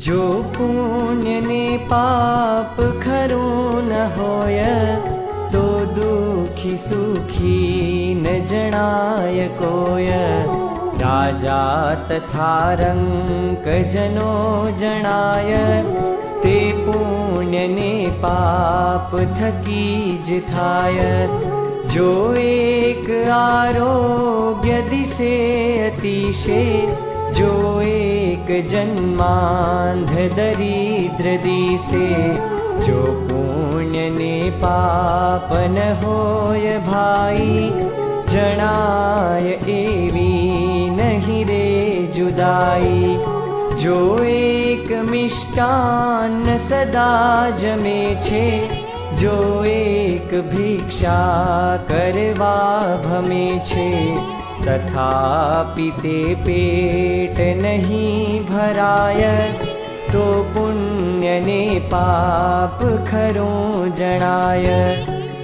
जो पुण्य ने पाप खरो न होय तो दुखी सुखी न जणाय कोय। राजा तथा रंक जनो जणाय ते पुण्य ने पाप थकी ज थाय। जो एक आरोग्य दिसे अतिशे जो एक जन्मांध दरिद्र दिसे। जो पुण्य ने पाप न होय भाई जणाय एवी नहीं रे जुदाई। जो एक मिष्टान्न सदा जमे छे जो एक भिक्षा करवा भमे छे। तथापि ते पेट नहीं भराय तो पुण्य ने पाप खरो जणाय।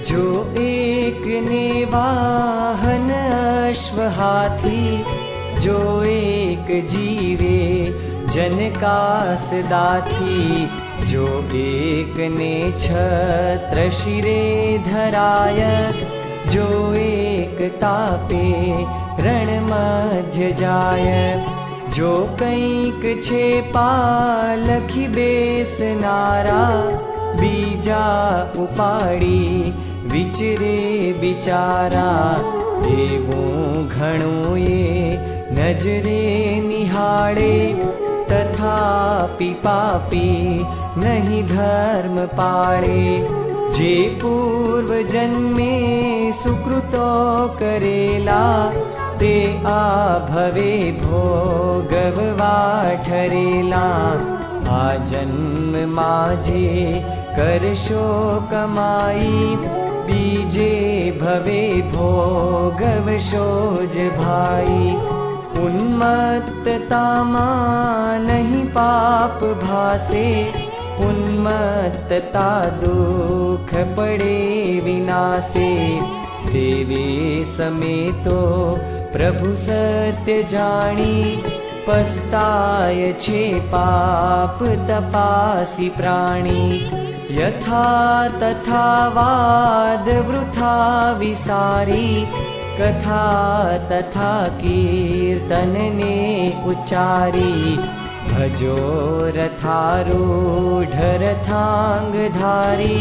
जो एक ने वाहन अश्व हाथी जो एक जीवे जन का सदाथी। जो एक ने छत्र शिरे धराय जो एक तापे रण मध्य जाय। जो कंईक छे पालखी बेसनारा बीजा उपाड़ी विचरे बिचारा। एवं घणो ये नजरे निहाळे तथापि पापी नहीं धर्म पाळे। जे पूर्व जन्मे सुकृतो करेला ते आ भवे भोगववा ठरेला। आ जन्म माजे करशो कमाई बीजे भवे भोगवशो ज भाई। उन्मत्तता मां नहीं पाप भासे उन्मत्तता दुख पड़े विनाशे। देवे समेतो प्रभु सत्य जानी पस्ताय छे पाप तपासी प्राणी। यथा तथा वाद वृथा विसारी कथा तथा कीर्तन ने उच्चारी। भजो रथारूढ़ रथांगधारी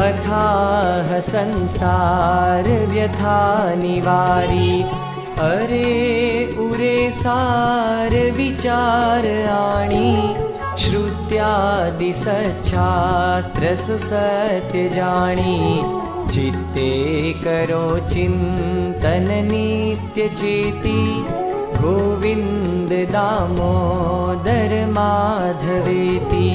अथाह संसार व्यथा निवारी। अरे उरे सार विचार आणी श्रुत्यादि सच्छास्त्र सुसत्य जाणी। चित्ते करो चिंतन नित्य चेती गोविंद दामोदर माधवेति।